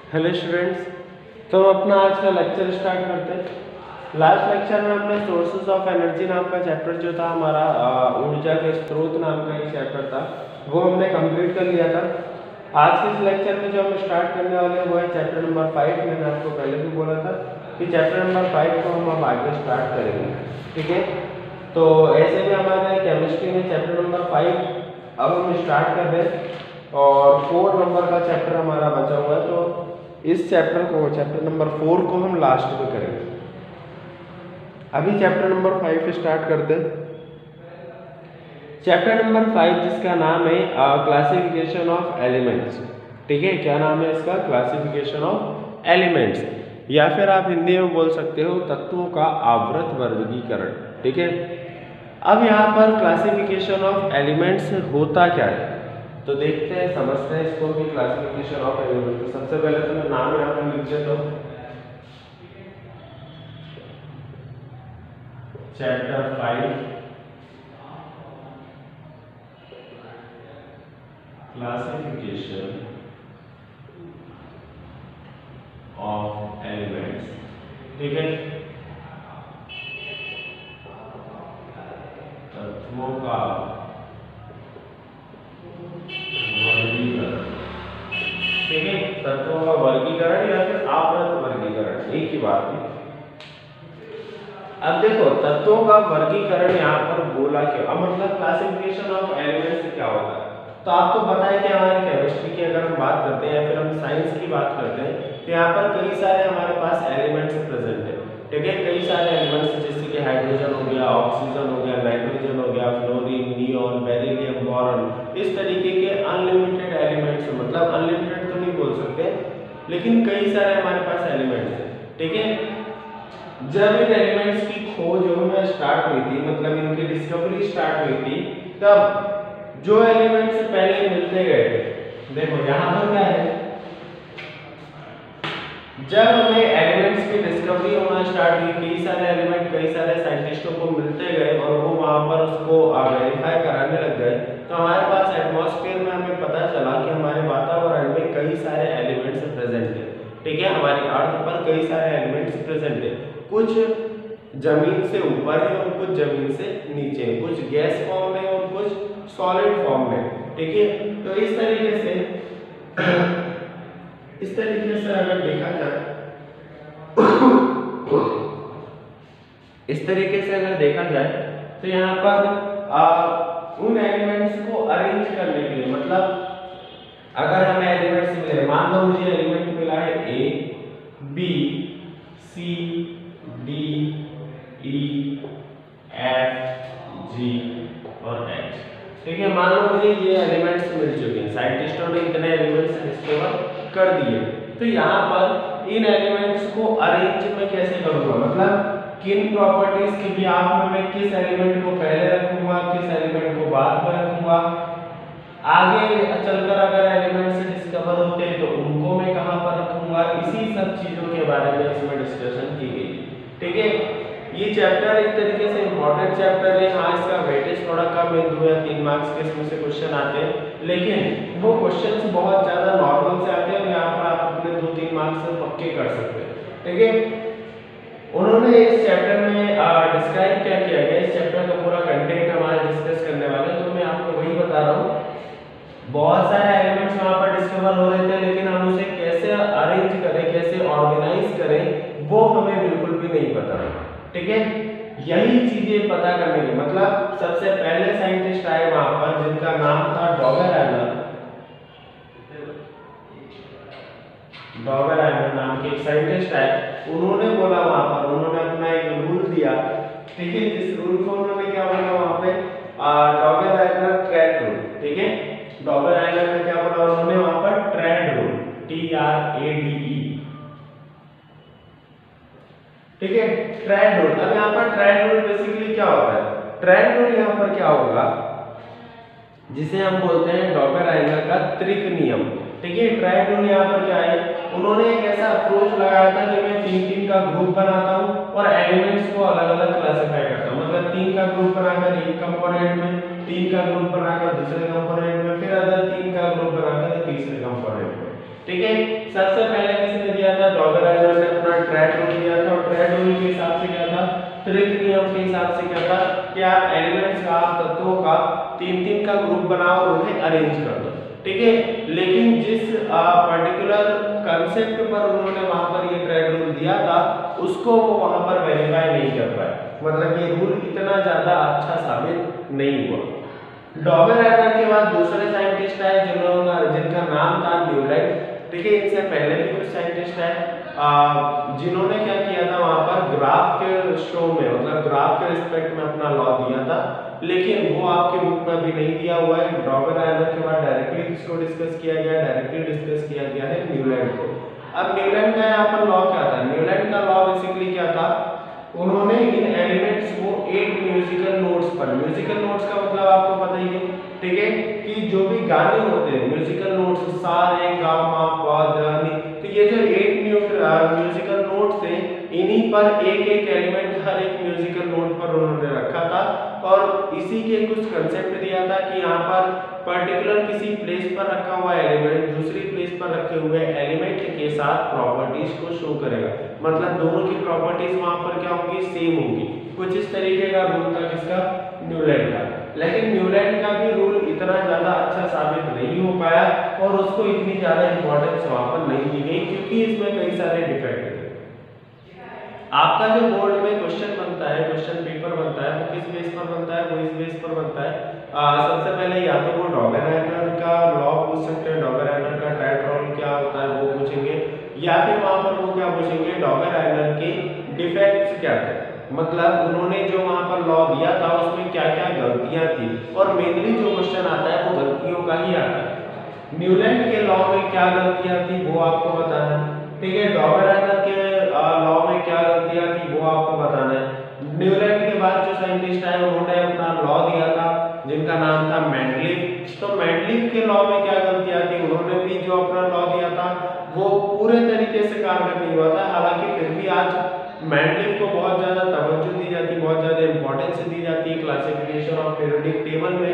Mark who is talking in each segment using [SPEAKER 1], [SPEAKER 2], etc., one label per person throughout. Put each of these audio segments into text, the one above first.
[SPEAKER 1] Hello students. तो हम अपना आज का लेक्चर स्टार्ट करते हैं। लास्ट लेक्चर में हमने सोर्सेज ऑफ एनर्जी नाम का चैप्टर जो था हमारा ऊर्जा के स्रोत नाम का एक चैप्टर था, वो हमने कंप्लीट कर लिया था। आज के इस लेक्चर में जो हम स्टार्ट करने वाले हैं वो है चैप्टर नंबर 5। मैंने आपको पहले भी बोला था कि चैप्टर नंबर 5 को हम अब आगे स्टार्ट करेंगे, ठीक है। तो ऐसे भी हमारे केमिस्ट्री में चैप्टर नंबर 5 अब हम स्टार्ट कर रहे हैं और 4 नंबर का चैप्टर हमारा बचा हुआ है। तो इस चैप्टर को, चैप्टर नंबर 4 को हम लास्ट में करेंगे। अभी चैप्टर नंबर 5 स्टार्ट करते हैं। चैप्टर नंबर 5 जिसका नाम है क्लासिफिकेशन ऑफ एलिमेंट्स, ठीक है। क्या नाम है इसका? क्लासिफिकेशन ऑफ एलिमेंट्स, या फिर आप हिंदी में बोल सकते हो तत्वों का आवृत वर्गीकरण, ठीक है। अब यहाँ पर क्लासिफिकेशन ऑफ एलिमेंट्स होता क्या है तो देखते हैं, समझते हैं इसको कि क्लासिफिकेशन ऑफ एलिमेंट। तो सबसे पहले तो मैं नाम यहाँ पर लिख देता हूँ, चैप्टर 5 क्लासिफिकेशन ऑफ एलिमेंट्स, ठीक है। तत्वों का वर्गीकरण, ठीक है। तत्वों का वर्गीकरण या फिर आवृत वर्गीकरण, एक ही बात है। अब देखो, तत्वों का वर्गीकरण यहाँ पर बोला क्यों? अब मतलब क्लासिफिकेशन ऑफ एलिमेंट्स क्या होता है? तो आपको पता है कि हमारी केमिस्ट्री की अगर हम बात करते हैं या फिर हम साइंस की बात करते हैं तो यहाँ पर कई सारे हमारे पास एलिमेंट्स प्रेजेंट है, ठीक है। कई सारे एलिमेंट्स जैसे कि हाइड्रोजन हो गया, ऑक्सीजन हो गया, नाइट्रोजन हो गया, फ्लोरीन, नियॉन, बेरिलियम, बोरॉन, इस तरीके के अनलिमिटेड एलिमेंट्स, मतलब अनलिमिटेड तो नहीं बोल सकते लेकिन कई सारे हमारे पास एलिमेंट्स हैं, ठीक है। जब इन एलिमेंट्स की खोज होना स्टार्ट हुई थी, मतलब इनकी डिस्कवरी स्टार्ट हुई थी, तब जो एलिमेंट्स पहले मिलते गए थे, देखो यहाँ पर क्या है, जब हमें एलिमेंट्स की डिस्कवरी होना स्टार्ट हुई, कई सारे एलिमेंट कई सारे साइंटिस्टों को मिलते गए और वो वहां पर उसको वेरीफाई कराने लग गए, तो हमारे पास एटमॉस्फेयर में हमें पता चला कि हमारे वातावरण में कई सारे एलिमेंट्स प्रेजेंट है, ठीक है। हमारी अर्थ पर कई सारे एलिमेंट्स प्रेजेंट है, कुछ जमीन से ऊपर है और कुछ जमीन से नीचे है, कुछ गैस फॉर्म में और कुछ सॉलिड फॉर्म में, ठीक है। तो इस तरीके से अगर देखा जाए इस तरीके से अगर देखा जाए तो यहाँ पर उन एलिमेंट्स को अरेंज करने के लिए, मतलब अगर हमें एलिमेंट्स मिले, मान लो मुझे एलिमेंट मिला है ए, बी, सी, डी, ई, एफ, जी और एच, ठीक है। मान लो मुझे ये एलिमेंट्स मिल चुके हैं, साइंटिस्टों ने इतने एलिमेंट्स डिस्कवर कर दिए, तो यहाँ पर इन एलिमेंट्स को अरेंज में कैसे करूँगा, मतलब किन प्रॉपर्टीज के बिहाफ में मैं किस एलिमेंट को पहले रखूंगा, किस एलिमेंट को बाद में रखूंगा, आगे चलकर अगर एलिमेंट्स डिस्कवर होते हैं तो उनको मैं कहाँ पर रखूंगा, इसी सब चीजों के बारे में इसमें डिस्कशन की गई, ठीक है। ये चैप्टर एक तरीके से इम्पोर्टेंट चैप्टर है। हाँ, इसका वेटेज थोड़ा कम है, 2 या 3 मार्क्स के इसमें से क्वेश्चन आते हैं, लेकिन वो क्वेश्चंस बहुत ज्यादा नॉर्मल से आते हैं और यहाँ पर आप अपने 2-3 मार्क्स से पक्के कर सकते हैं, ठीक है। उन्होंने इस चैप्टर में डिस्क्राइब क्या किया गया, इस चैप्टर का पूरा कंटेंट हमारे डिस्कस करने वाले हैं, तो मैं आपको वही बता रहा हूँ। बहुत सारे एलिमेंट्स वहाँ पर डिस्कवर हो रहे थे, लेकिन हम उसे कैसे अरेंज करें, कैसे ऑर्गेनाइज करें, वो हमें बिल्कुल भी नहीं पता, ठीक है। यही चीजें पता करने की, मतलब सबसे पहले साइंटिस्ट आए वहां पर जिनका नाम था डॉगर आइलर नाम के एक साइंटिस्ट आए। उन्होंने बोला वहां पर, उन्होंने अपना एक रूल दिया, ठीक है। जिस रूल को उन्होंने क्या बोला वहां पे, डॉगर आइलर ट्रेड रूल, ठीक है। डॉगर आइलर ने क्या बोला उन्होंने वहां पर, ट्रेड रूल, TRADE, ठीक है, ट्रेड रूल। अब यहाँ पर ट्रेड रूल बेसिकली क्या होता है? ट्रेड रूल यहाँ पर क्या होगा, जिसे हम बोलते हैं डॉगर आइलर का त्रिक नियम, ठीक है। ट्रेड रूल यहाँ पर क्या है, उन्होंने एक ऐसा अप्रोच लगाया था कि मैं 3-3 का ग्रुप बनाता हूँ और एलिमेंट्स को अलग अलग क्लासिफाई करता हूँ, मतलब 3 का ग्रुप बनाकर एक कंपोनेंट में, 3 का ग्रुप बनाकर दूसरे कंपोनेंट में, फिर अदर 3 का ग्रुप बनाकर तीसरे कंपोनेंट में, ठीक है, सबसे पहले किसने दिया था, डॉगर-आयलर ने अपना ट्रेड रूल दिया था, और ट्रेड रूल के हिसाब से क्या था, फ्रिक नियम के हिसाब से क्या था कि आप एलिमेंट्स का, तत्वों का तीन तीन का ग्रुप बनाओ और उन्हें अरेंज कर दो। ठीक है, लेकिन जिस पर्टिकुलर कंसेप्ट पर उन्होंने वहां पर ये ट्रेड रूल दिया था उसको वो वहां पर वेरीफाई नहीं कर पाए, मतलब ये रूल इतना ज्यादा अच्छा साबित नहीं हुआ। डॉगर-आयलर के बाद दूसरे साइंटिस्ट आए जिनका नाम था न्यूलैंड। ठीक है, इनसे पहले भी कुछ साइंटिस्ट है जिन्होंने क्या किया था, वहां पर ग्राफ के शो में, मतलब ग्राफ के रिस्पेक्ट में अपना लॉ दिया था, लेकिन वो आपके बुक में अभी नहीं दिया हुआ है। डॉगर-आयलर के बाद डायरेक्टली किसको डिस्कस किया गया, डायरेक्टली डिस्कस किया गया है न्यूलैंड को। अब न्यूलैंड का यहाँ पर लॉ क्या था, न्यूलैंड का लॉ बेसिकली क्या था, उन्होंने इन एलिमेंट्स को 8 म्यूजिकल नोट्स पर, म्यूजिकल नोट्स का मतलब आपको पता ही है, ठीक है, कि जो भी गाने होते हैं म्यूजिकल नोट्स, सा रे गा मा पा धा नी, तो ये जो 8 म्यूजिकल नोट्स थे, इन्हीं पर एक एक एलिमेंट हर एक म्यूजिकल नोट पर उन्होंने रखा था, और इसी के कुछ कंसेप्ट दिया था कि यहाँ पर पर्टिकुलर किसी प्लेस पर रखा हुआ एलिमेंट दूसरी प्लेस पर रखे हुए एलिमेंट के साथ प्रॉपर्टीज को शो करेगा, मतलब दोनों की प्रॉपर्टीज वहां पर क्या होंगी, सेम होंगी। कुछ इस तरीके का रूल था किसका, न्यूलैंड का। लेकिन न्यूलैंड का भी रूल इतना ज्यादा अच्छा साबित नहीं हो पाया और उसको इतनी ज्यादा इंपॉर्टेंस वहां पर नहीं दी गई, क्योंकि इसमें कई सारे डिफेक्ट थे। आपका जो बोर्ड में क्वेश्चन बनता है, क्वेश्चन पेपर बनता है, वो किस बेस पर बनता है, वो इस बेस पर बनता है। सबसे पहले या तो वो डॉगर-आयलर का लॉ पूछ सकते हैं, डॉगर-आयलर का ट्रेड रूल क्या होता है वो पूछेंगे, या फिर वहां पर वो क्या पूछेंगे, डॉगर-आयलर के डिफेक्ट्स क्या थे, मतलब उन्होंने जो वहां पर लॉ दिया था उसमें क्या क्या गलतियां थी, और मेनली जो क्वेश्चन आता है वो गलतियों का ही आता है। न्यूलैंड के लॉ में क्या गलतियां थी वो आपको बताना है, ठीक है, डॉगर-आयलर के लॉ में क्या गलतियां थी वो आपको बताना है। न्यूलैंड के बाद जो साइंटिस्ट आए उन्होंने अपना लॉ दिया था जिनका नाम था मेंडलीफ, तो मेंडलीफ के लॉ में क्या गलतियां थी, उन्होंने भी जो अपना लॉ दिया था वो पूरे तरीके से कारगर नहीं हुआ था, हालांकि फिर भी आज मेंडलीफ को बहुत ज्यादा तवज्जो दी जाती है, बहुत ज्यादा इंपॉर्टेंस दी जाती है क्लासिफिकेशन ऑफ पीरियोडिक टेबल में।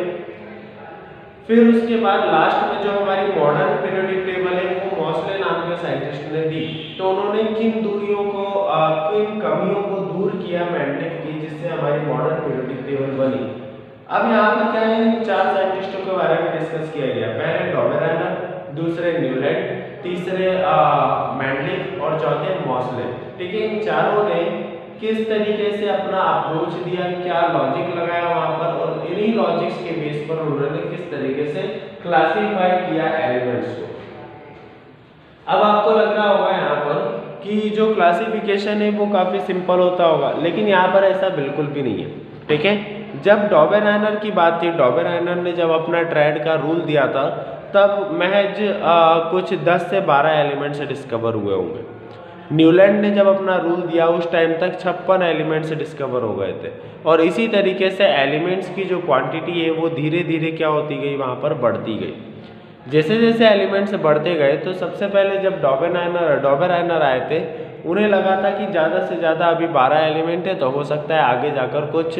[SPEAKER 1] फिर उसके बाद लास्ट में जो हमारी मॉडर्न पीरियोडिक टेबल है वो मॉसले नाम के साइंटिस्ट ने दी, तो उन्होंने किन दूरियों को, किन कमियों को दूर किया मेंडलीफ की, जिससे हमारी मॉडर्न पीरियोडिक टेबल बनी। अब यहाँ पर क्या है, इन चार साइंटिस्टों के बारे में डिस्कस किया गया, पहले डॉगर-आयलर, दूसरे न्यूलैंड, तीसरे मेंडलीफ और चौथे मॉसले। ठीक है, इन चारों ने किस तरीके से अपना अप्रोच दिया, क्या लॉजिक लगाया वहां पर, और इन्हीं लॉजिक्स के बेस पर उन्होंने किस तरीके से क्लासिफाई किया एलिमेंट्स को। अब आपको लग रहा होगा यहाँ पर कि जो क्लासिफिकेशन है वो काफी सिंपल होता होगा, लेकिन यहाँ पर ऐसा बिल्कुल भी नहीं है। ठीक है, जब डॉगर-आयलर की बात थी, डॉगर-आयलर ने जब अपना ट्रेड का रूल दिया था तब महज कुछ 10 से 12 एलिमेंट्स डिस्कवर हुए होंगे। न्यूलैंड ने जब अपना रूल दिया उस टाइम तक 56 एलिमेंट्स डिस्कवर हो गए थे, और इसी तरीके से एलिमेंट्स की जो क्वांटिटी है वो धीरे धीरे क्या होती गई, वहाँ पर बढ़ती गई। जैसे जैसे एलिमेंट्स बढ़ते गए तो सबसे पहले जब डॉगर-आयलर आए थे उन्हें लगा था कि ज़्यादा से ज़्यादा अभी 12 एलिमेंट है, तो हो सकता है आगे जाकर कुछ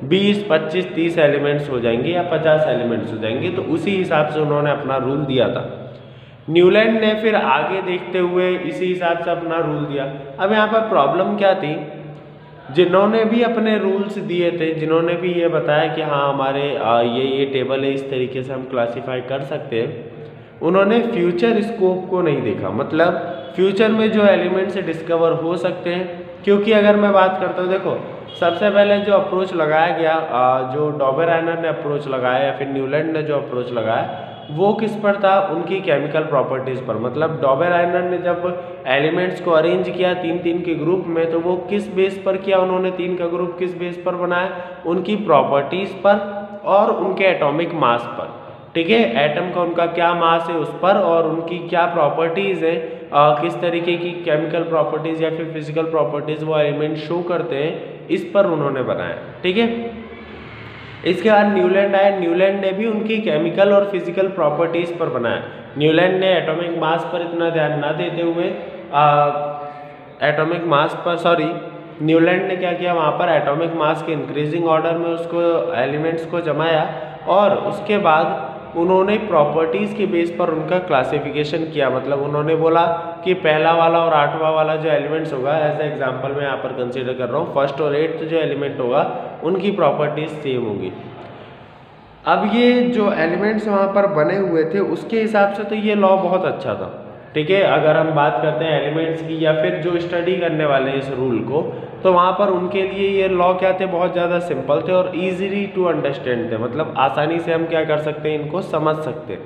[SPEAKER 1] 20, 25, 30 एलिमेंट्स हो जाएंगे या 50 एलिमेंट्स हो जाएंगे, तो उसी हिसाब से उन्होंने अपना रूल दिया था। न्यूलैंड ने फिर आगे देखते हुए इसी हिसाब से अपना रूल दिया। अब यहाँ पर प्रॉब्लम क्या थी, जिन्होंने भी अपने रूल्स दिए थे, जिन्होंने भी ये बताया कि हाँ हमारे ये टेबल है, इस तरीके से हम क्लासीफाई कर सकते हैं, उन्होंने फ्यूचर स्कोप को नहीं देखा, मतलब फ्यूचर में जो एलिमेंट्स डिस्कवर हो सकते हैं। क्योंकि अगर मैं बात करता हूँ, देखो सबसे पहले जो अप्रोच लगाया गया, जो डॉगर-आयलर ने अप्रोच लगाया या फिर न्यूलैंड ने जो अप्रोच लगाया वो किस पर था, उनकी केमिकल प्रॉपर्टीज़ पर। मतलब डॉगर-आयलर ने जब एलिमेंट्स को अरेंज किया 3-3 के ग्रुप में, तो वो किस बेस पर किया, उन्होंने 3 का ग्रुप किस बेस पर बनाया, उनकी प्रॉपर्टीज़ पर और उनके एटॉमिक मास पर। ठीक है, एटम का उनका क्या मास है उस पर, और उनकी क्या प्रॉपर्टीज़ है, किस तरीके की केमिकल प्रॉपर्टीज़ या फिर फिजिकल प्रॉपर्टीज़ वो एलिमेंट शो करते हैं, इस पर उन्होंने बनाया। ठीक है, इसके बाद न्यूलैंड आए, न्यूलैंड ने भी उनकी केमिकल और फिजिकल प्रॉपर्टीज़ पर बनाया। न्यूलैंड ने एटॉमिक मास पर इतना ध्यान ना देते हुए न्यूलैंड ने क्या किया, वहाँ पर एटॉमिक मास के इंक्रीजिंग ऑर्डर में उसको एलिमेंट्स को जमाया, और उसके बाद उन्होंने प्रॉपर्टीज़ के बेस पर उनका क्लासिफिकेशन किया। मतलब उन्होंने बोला कि पहला वाला और 8वां वाला जो एलिमेंट्स होगा, एज ए एग्जांपल मैं यहाँ पर कंसीडर कर रहा हूँ, फर्स्ट और 8th जो एलिमेंट होगा उनकी प्रॉपर्टीज़ सेम होगी। अब ये जो एलिमेंट्स वहाँ पर बने हुए थे उसके हिसाब से तो ये लॉ बहुत अच्छा था, ठीक है। अगर हम बात करते हैं एलिमेंट्स की या फिर जो स्टडी करने वाले हैं इस रूल को, तो वहाँ पर उनके लिए ये लॉ क्या थे, बहुत ज़्यादा सिंपल थे और ईजिली टू अंडरस्टैंड थे। मतलब आसानी से हम क्या कर सकते हैं, इनको समझ सकते हैं।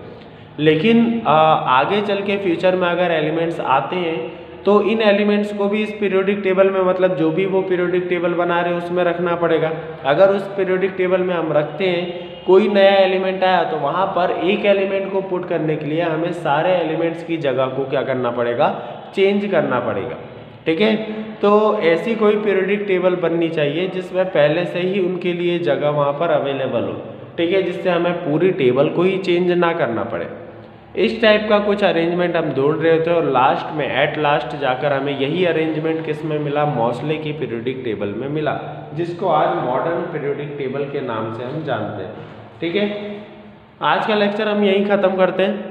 [SPEAKER 1] लेकिन आगे चल के फ्यूचर में अगर एलिमेंट्स आते हैं तो इन एलिमेंट्स को भी इस पीरियोडिक टेबल में, मतलब जो भी वो पीरियोडिक टेबल बना रहे हैं उसमें रखना पड़ेगा। अगर उस पीरियोडिक टेबल में हम रखते हैं, कोई नया एलिमेंट आया तो वहाँ पर एक एलिमेंट को पुट करने के लिए हमें सारे एलिमेंट्स की जगह को क्या करना पड़ेगा, चेंज करना पड़ेगा, ठीक है। तो ऐसी कोई पीरियोडिक टेबल बननी चाहिए जिसमें पहले से ही उनके लिए जगह वहाँ पर अवेलेबल हो, ठीक है, जिससे हमें पूरी टेबल को ही चेंज ना करना पड़े। इस टाइप का कुछ अरेंजमेंट हम ढूंढ रहे थे और लास्ट में एट लास्ट जाकर हमें यही अरेंजमेंट किस में मिला, मॉसले की पीरियोडिक टेबल में मिला, जिसको आज मॉडर्न पीरियोडिक टेबल के नाम से हम जानते हैं, ठीक है। आज का लेक्चर हम यहीं ख़त्म करते हैं।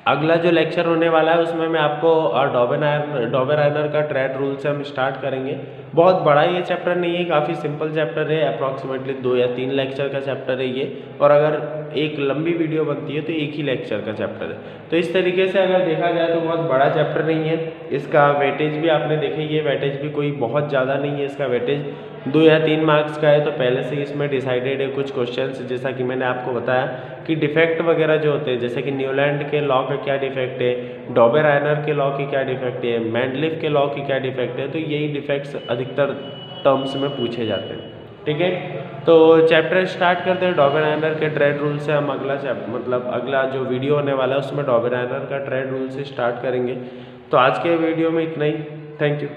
[SPEAKER 1] अगला जो लेक्चर होने वाला है उसमें मैं आपको डॉबेराइनर का ट्रेड रूल से हम स्टार्ट करेंगे। बहुत बड़ा ये चैप्टर नहीं है, काफ़ी सिंपल चैप्टर है, अप्रॉक्सीमेटली 2 या 3 लेक्चर का चैप्टर है ये। और अगर एक लंबी वीडियो बनती है तो एक ही लेक्चर का चैप्टर है। तो इस तरीके से अगर देखा जाए तो बहुत बड़ा चैप्टर नहीं है। इसका वेटेज भी आपने देखे, ये वेटेज भी कोई बहुत ज़्यादा नहीं है, इसका वेटेज 2 या 3 मार्क्स का है। तो पहले से इसमें डिसाइडेड है कुछ क्वेश्चंस, जैसा कि मैंने आपको बताया कि डिफेक्ट वगैरह जो होते हैं, जैसे कि न्यूलैंड के लॉ का क्या डिफेक्ट है, डॉबेराइनर के लॉ की क्या डिफेक्ट है, मेंडलीफ के लॉ की क्या डिफेक्ट है, तो यही डिफेक्ट्स अधिकतर टर्म्स में पूछे जाते हैं, ठीक है। तो चैप्टर स्टार्ट करते हैं डॉबेराइनर के ट्रेड रूल से। हम अगला जो वीडियो होने वाला है उसमें डॉबेराइनर का ट्रेड रूल से स्टार्ट करेंगे। तो आज के वीडियो में इतना ही। Thank you.